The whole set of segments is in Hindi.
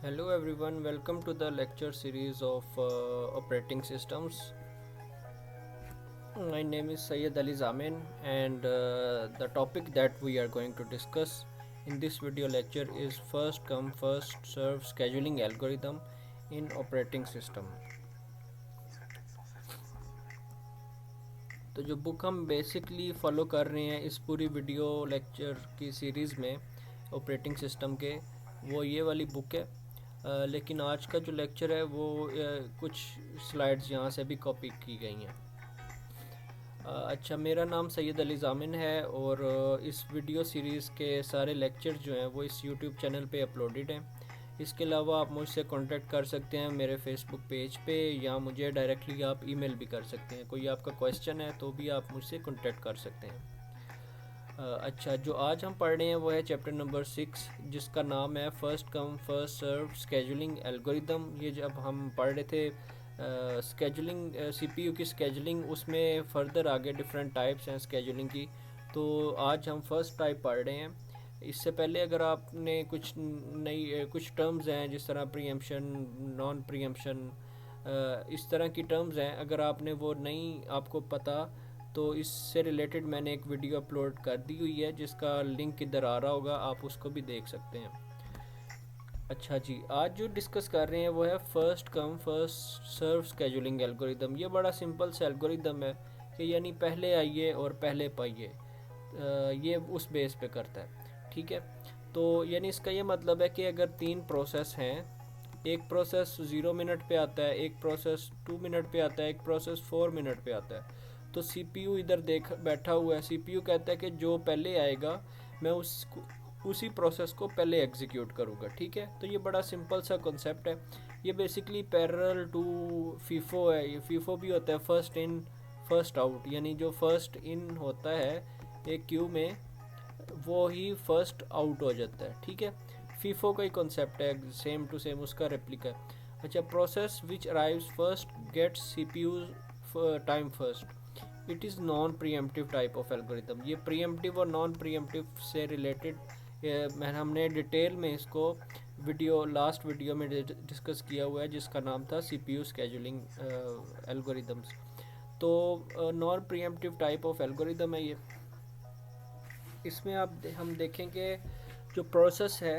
Hello everyone, welcome to the lecture series of operating systems. My name is Syed Ali Zamin and the topic that we are going to discuss in this video lecture is first come first serve scheduling algorithm in operating system. तो जो बुक हम बेसिकली फॉलो कर रहे हैं इस पूरी वीडियो लेक्चर की सीरीज़ में ऑपरेटिंग सिस्टम के, वो ये वाली बुक है। लेकिन आज का जो लेक्चर है वो कुछ स्लाइड्स यहाँ से भी कॉपी की गई हैं। अच्छा, मेरा नाम सैयद अली ज़ामिन है और इस वीडियो सीरीज़ के सारे लेक्चर जो हैं वो इस यूट्यूब चैनल पे अपलोडेड हैं। इसके अलावा आप मुझसे कांटेक्ट कर सकते हैं मेरे फेसबुक पेज पे, या मुझे डायरेक्टली आप ईमेल भी कर सकते हैं। कोई आपका क्वेश्चन है तो भी आप मुझसे कांटेक्ट कर सकते हैं। अच्छा, जो आज हम पढ़ रहे हैं वो है चैप्टर नंबर 6, जिसका नाम है first come first serve scheduling algorithm. ये जब हम पढ़ रहे थे स्केजुलिंग, सीपीयू की स्केजुलिंग, उसमें फ़र्दर आगे डिफरेंट टाइप्स हैं स्केजुलिंग की। तो आज हम फर्स्ट टाइप पढ़ रहे हैं। इससे पहले अगर आपने कुछ नई कुछ टर्म्स हैं जिस तरह प्रीएम्पशन, नॉन प्रीएम्पशन, इस तरह की टर्म्स हैं, अगर आपने वो नहीं आपको पता तो इससे रिलेटेड मैंने एक वीडियो अपलोड कर दी हुई है जिसका लिंक इधर आ रहा होगा, आप उसको भी देख सकते हैं। अच्छा जी, आज जो डिस्कस कर रहे हैं वो है first come first serve scheduling algorithm. ये बड़ा सिंपल सा एल्गोरिदम है कि यानी पहले आइए और पहले पाइए, ये उस बेस पे करता है। ठीक है, तो यानी इसका ये मतलब है कि अगर 3 प्रोसेस हैं, एक प्रोसेस 0 मिनट पे आता है, एक प्रोसेस 2 मिनट पे आता है, एक प्रोसेस 4 मिनट पे आता है, तो सीपीयू इधर देख बैठा हुआ है। सीपीयू कहता है कि जो पहले आएगा मैं उसी प्रोसेस को पहले एग्जीक्यूट करूँगा। ठीक है, तो ये बड़ा सिंपल सा कॉन्सेप्ट है। ये बेसिकली पैरेलल टू फीफो है। ये फीफो भी होता है फर्स्ट इन फर्स्ट आउट, यानी जो फर्स्ट इन होता है एक क्यू में वो ही फर्स्ट आउट हो जाता है। ठीक है, फीफो का ही कॉन्सेप्ट है, सेम टू सेम उसका रेप्लिका है। अच्छा, process which arrives first gets CPU time first. It is non preemptive type of algorithm. ये प्रीएम्प्टिव और नॉन प्रीएम्प्टिव से रिलेटेड हमने डिटेल में इसको लास्ट वीडियो में डिस्कस किया हुआ है, जिसका नाम था सीपीयू स्केजुलिंग एल्गोरिदम्स। तो non preemptive type of algorithm है ये। इसमें हम देखेंगे जो प्रोसेस है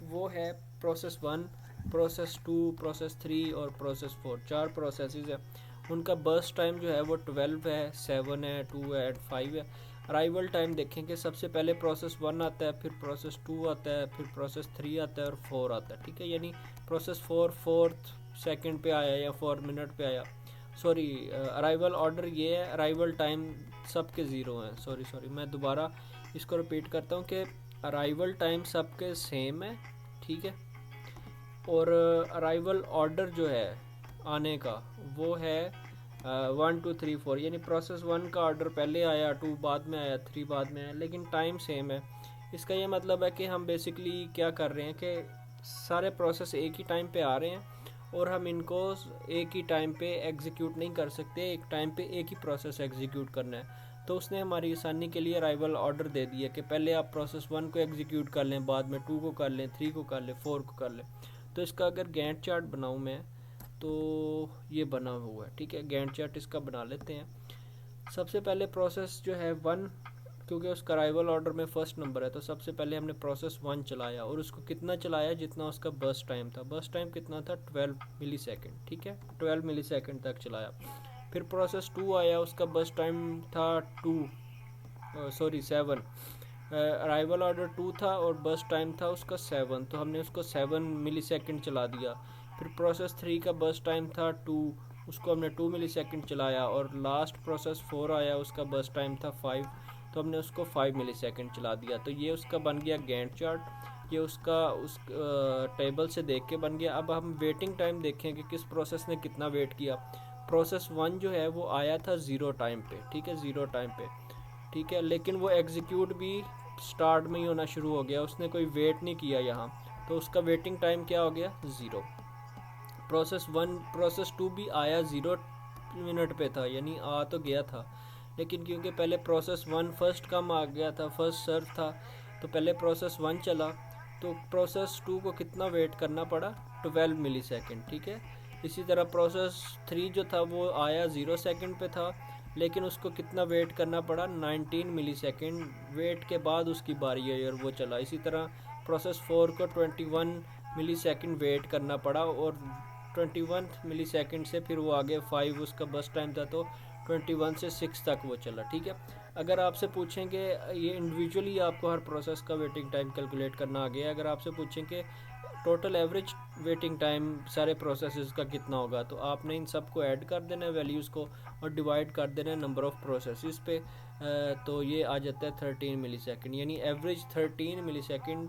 वो है प्रोसेस 1, प्रोसेस 2, प्रोसेस 3 और प्रोसेस 4। 4 प्रोसेसेस है। उनका बर्स्ट टाइम जो है वो 12 है, 7 है, 2 है, 5 है। अराइवल टाइम देखेंगे, सबसे पहले प्रोसेस 1 आता है, फिर प्रोसेस 2 आता है, फिर प्रोसेस 3 आता है और 4 आता है। ठीक है, यानी प्रोसेस 4 फोर्थ सेकंड पे आया या 4 मिनट पे आया। सॉरी, अराइवल ऑर्डर ये है, अराइवल टाइम सबके ज़ीरो हैं। सॉरी मैं दोबारा इसको रिपीट करता हूँ कि अराइवल टाइम सबके सेम है। ठीक है, और अराइवल ऑर्डर जो है आने का वो है 1 2 3 4, यानी प्रोसेस 1 का ऑर्डर पहले आया, 2 बाद में आया, 3 बाद में आया, लेकिन टाइम सेम है। इसका ये मतलब है कि हम बेसिकली क्या कर रहे हैं कि सारे प्रोसेस एक ही टाइम पे आ रहे हैं और हम इनको एक ही टाइम पे एग्जीक्यूट नहीं कर सकते। एक टाइम पे एक ही प्रोसेस एग्जीक्यूट करना है, तो उसने हमारी आसानी के लिए अराइवल ऑर्डर दे दिया कि पहले आप प्रोसेस 1 को एग्जीक्यूट कर लें, बाद में 2 को कर लें, 3 को कर लें, 4 को कर लें। तो इसका अगर गैंट चार्ट बनाऊँ मैं तो ये बना हुआ है। ठीक है, गैंट चार्ट इसका बना लेते हैं। सबसे पहले प्रोसेस जो है 1, क्योंकि उसका अराइवल ऑर्डर में फर्स्ट नंबर है, तो सबसे पहले हमने प्रोसेस 1 चलाया और उसको कितना चलाया, जितना उसका बर्स्ट टाइम था। बर्स्ट टाइम कितना था, 12 मिली सेकेंड। ठीक है, 12 मिली सेकेंड तक चलाया। फिर प्रोसेस 2 आया, उसका बर्स्ट टाइम था 7। अराइवल ऑर्डर 2 था और बर्स्ट टाइम था उसका 7, तो हमने उसको 7 मिली सेकेंड चला दिया। फिर प्रोसेस 3 का बर्स्ट टाइम था 2, उसको हमने 2 मिली सेकेंड चलाया। और लास्ट प्रोसेस 4 आया, उसका बर्स्ट टाइम था 5, तो हमने उसको 5 मिली सेकेंड चला दिया। तो ये उसका बन गया गैंट चार्ट। ये उसका उस टेबल से देख के बन गया। अब हम वेटिंग टाइम देखें कि किस प्रोसेस ने कितना वेट किया। प्रोसेस 1 जो है वो आया था 0 टाइम पे। ठीक है, 0 टाइम पे। ठीक है, लेकिन वो एग्जीक्यूट भी स्टार्ट में ही होना शुरू हो गया, उसने कोई वेट नहीं किया यहाँ, तो उसका वेटिंग टाइम क्या हो गया, 0। प्रोसेस 2 भी आया 0 मिनट पे था, यानी आ तो गया था, लेकिन क्योंकि पहले प्रोसेस 1 फर्स्ट कम आ गया था, फर्स्ट सर्व था, तो पहले प्रोसेस 1 चला, तो प्रोसेस 2 को कितना वेट करना पड़ा, 12 मिली सेकेंड, ठीक है। इसी तरह प्रोसेस 3 जो था वो आया 0 सेकेंड पे था, लेकिन उसको कितना वेट करना पड़ा, 19 मिली सेकेंड वेट के बाद उसकी बारी आई और वो चला। इसी तरह प्रोसेस 4 को 21 मिली सेकेंड वेट करना पड़ा और 21 मिली सेकेंड से फिर वो आगे 5 उसका बस टाइम था, तो 21 से 6 तक वो चला, ठीक है। अगर आपसे पूछेंगे, ये इंडिविजुअली आपको हर प्रोसेस का वेटिंग टाइम कैलकुलेट करना आ गया, अगर आपसे पूछेंगे टोटल एवरेज वेटिंग टाइम सारे प्रोसेसेस का कितना होगा, तो आपने इन सब को ऐड कर देना है वैल्यूज़ को और डिवाइड कर देना है नंबर ऑफ़ प्रोसेसेस पे, तो ये आ जाता है 13 मिली सेकेंड, यानी एवरेज 13 मिली सेकेंड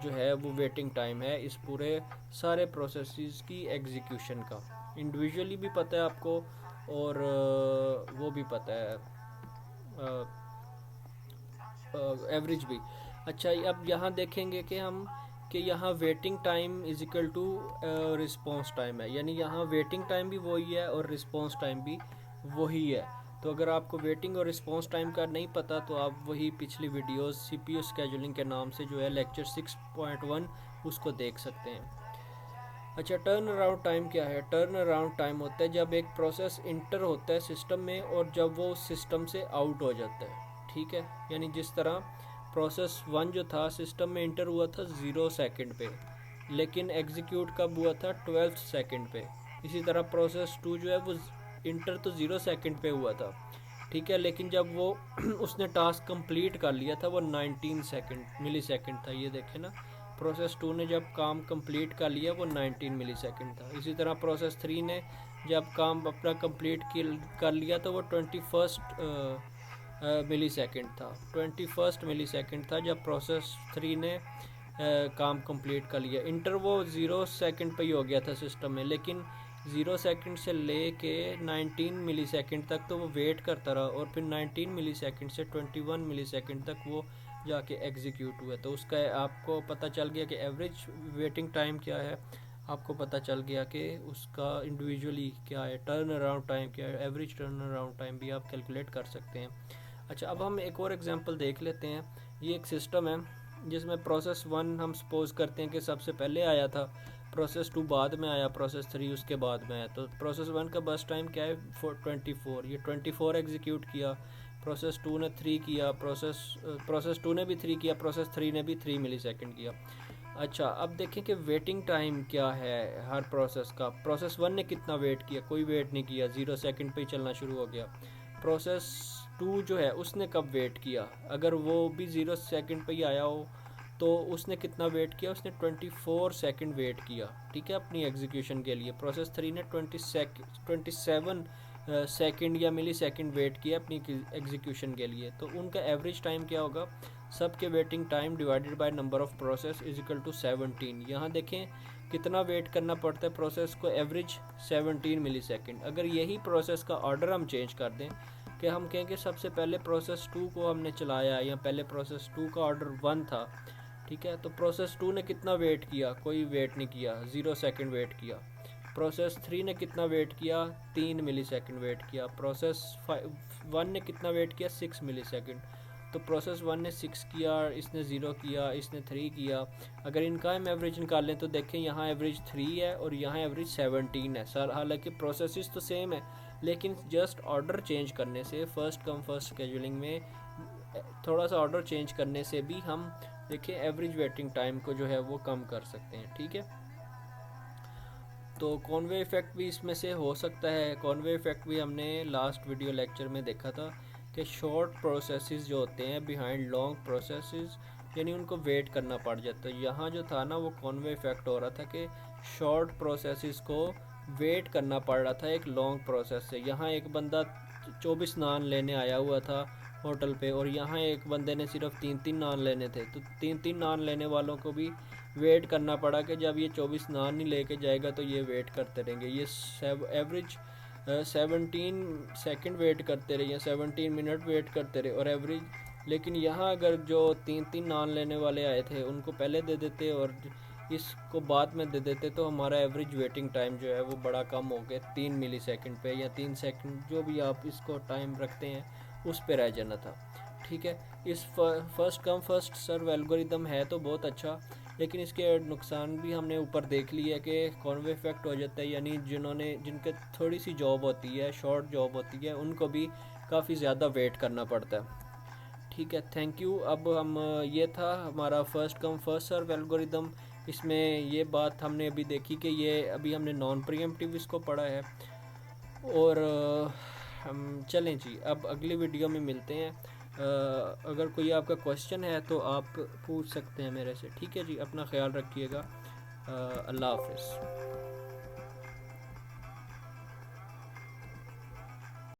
जो है वो वेटिंग टाइम है इस पूरे सारे प्रोसेसेस की एग्जीक्यूशन का। इंडिविजुअली भी पता है आपको और वो भी पता है एवरेज भी। अच्छा, अब यहाँ देखेंगे कि हम कि यहाँ waiting time is equal to response time है, यानी यहाँ वेटिंग टाइम भी वही है और रिस्पॉन्स टाइम भी वही है। तो अगर आपको वेटिंग और रिस्पॉन्स टाइम का नहीं पता तो आप वही पिछली वीडियोस सीपीयू स्केजुलिंग के नाम से जो है लेक्चर 6.1 उसको देख सकते हैं। अच्छा, टर्न अराउंड टाइम क्या है? टर्न अराउंड टाइम होता है जब एक प्रोसेस इंटर होता है सिस्टम में और जब वो सिस्टम से आउट हो जाता है, ठीक है। यानी जिस तरह प्रोसेस 1 जो था सिस्टम में इंटर हुआ था 0 सेकंड पे, लेकिन एग्जीक्यूट कब हुआ था, 12 सेकंड पे। इसी तरह प्रोसेस 2 जो है वो इंटर तो 0 सेकंड पे हुआ था, ठीक है, लेकिन जब वो उसने टास्क कंप्लीट कर लिया था वो 19 सेकंड मिली सेकंड था। ये देखें ना, प्रोसेस 2 ने जब काम कंप्लीट कर लिया वो 19 मिली सेकंड था। इसी तरह प्रोसेस 3 ने जब काम अपना कंप्लीट कर लिया तो वो 21 मिली सेकंड था, 21 मिली सेकंड था जब प्रोसेस 3 ने काम कंप्लीट कर लिया। इंटर वो 0 सेकंड पे ही हो गया था सिस्टम में, लेकिन 0 सेकंड से ले के 19 मिली सेकंड तक तो वो वेट करता रहा और फिर 19 मिली सेकंड से 21 मिली सेकंड तक वो जाके एग्जीक्यूट हुआ। तो उसका आपको पता चल गया कि एवरेज वेटिंग टाइम क्या है, आपको पता चल गया कि उसका इंडिविजुअली क्या है, टर्न अराउंड टाइम क्या है, एवरेज टर्न अराउंड टाइम भी आप कैलकुलेट कर सकते हैं। अच्छा, अब हम एक और एग्जांपल देख लेते हैं। ये एक सिस्टम है जिसमें प्रोसेस 1 हम सपोज करते हैं कि सबसे पहले आया था, प्रोसेस 2 बाद में आया, प्रोसेस 3 उसके बाद में आया। तो प्रोसेस 1 का बस टाइम क्या है, 24। ये 24 एग्जीक्यूट किया, प्रोसेस 2 ने 3 किया, प्रोसेस 2 ने भी 3 किया, प्रोसेस 3 ने भी 3 मिली सेकेंड किया। अच्छा, अब देखें कि वेटिंग टाइम क्या है हर प्रोसेस का। प्रोसेस 1 ने कितना वेट किया, कोई वेट नहीं किया, 0 सेकंड पे ही चलना शुरू हो गया। प्रोसेस 2 जो है उसने कब वेट किया, अगर वो भी 0 सेकंड पे ही आया हो तो उसने कितना वेट किया, उसने 24 सेकंड वेट किया, ठीक है, अपनी एग्जीक्यूशन के लिए। प्रोसेस 3 ने 27 सेकंड या मिली सेकंड वेट किया अपनी एग्जीक्यूशन के लिए। तो उनका एवरेज टाइम क्या होगा, सबके waiting time divided by number of process is equal to 17। यहाँ देखें कितना वेट करना पड़ता है प्रोसेस को, एवरेज 17 मिली सेकेंड। अगर यही प्रोसेस का ऑर्डर हम चेंज कर दें कि हम कहेंगे सबसे पहले प्रोसेस 2 को हमने चलाया या पहले प्रोसेस 2 का ऑर्डर 1 था, ठीक है, तो प्रोसेस 2 ने कितना वेट किया, कोई वेट नहीं किया, 0 सेकंड वेट किया। प्रोसेस 3 ने कितना वेट किया, 3 मिली सेकेंड वेट किया। प्रोसेस 1 ने कितना वेट किया, 6 मिली सेकेंड। तो प्रोसेस 1 ने 6 किया, इसने 0 किया, इसने 3 किया। अगर इनका हम एवरेज निकालें तो देखें यहाँ एवरेज 3 है और यहाँ एवरेज 17 है सर। हालांकि प्रोसेसेस तो सेम है, लेकिन जस्ट ऑर्डर चेंज करने से, फर्स्ट कम फर्स्ट शेड्यूलिंग में थोड़ा सा ऑर्डर चेंज करने से भी हम देखिए एवरेज वेटिंग टाइम को जो है वो कम कर सकते हैं, ठीक है। तो कॉन्वे इफेक्ट भी इसमें से हो सकता है। कॉन्वे इफेक्ट भी हमने लास्ट वीडियो लेक्चर में देखा था कि शॉर्ट प्रोसेसेस जो होते हैं बिहाइंड लॉन्ग प्रोसेसेस, यानी उनको वेट करना पड़ जाता है। यहाँ जो था ना वो कॉन्वे इफेक्ट हो रहा था कि शॉर्ट प्रोसेसेस को वेट करना पड़ रहा था एक लॉन्ग प्रोसेस से। यहाँ एक बंदा 24 नान लेने आया हुआ था होटल पे और यहाँ एक बंदे ने सिर्फ 3-3 नान लेने थे, तो 3-3 नान लेने वालों को भी वेट करना पड़ा कि जब ये 24 नान नहीं लेके जाएगा तो ये वेट करते रहेंगे। ये एवरेज 17 सेकंड वेट करते रहे या 17 मिनट वेट करते रहे और एवरेज। लेकिन यहाँ अगर जो 3-3 नान लेने वाले आए थे उनको पहले दे देते और इसको बाद में दे देते तो हमारा एवरेज वेटिंग टाइम जो है वो बड़ा कम हो गया, 3 मिली सेकेंड पे या 3 सेकंड जो भी आप इसको टाइम रखते हैं उस पे रह जाना था, ठीक है। इस first come first serve algorithm है तो बहुत अच्छा, लेकिन इसके नुकसान भी हमने ऊपर देख लिया है कि कॉन्वे इफेक्ट हो जाता है, यानी जिनके थोड़ी सी जॉब होती है, शॉर्ट जॉब होती है, उनको भी काफ़ी ज़्यादा वेट करना पड़ता है। ठीक है, थैंक यू। अब हम ये था हमारा first come first serve algorithm. इसमें ये बात हमने अभी देखी कि ये अभी हमने नॉन प्रीएम्प्टिव इसको पढ़ा है। और हम चलें जी, अब अगली वीडियो में मिलते हैं। अगर कोई आपका क्वेश्चन है तो आप पूछ सकते हैं मेरे से। ठीक है जी, अपना ख्याल रखिएगा। अल्लाह हाफिज़।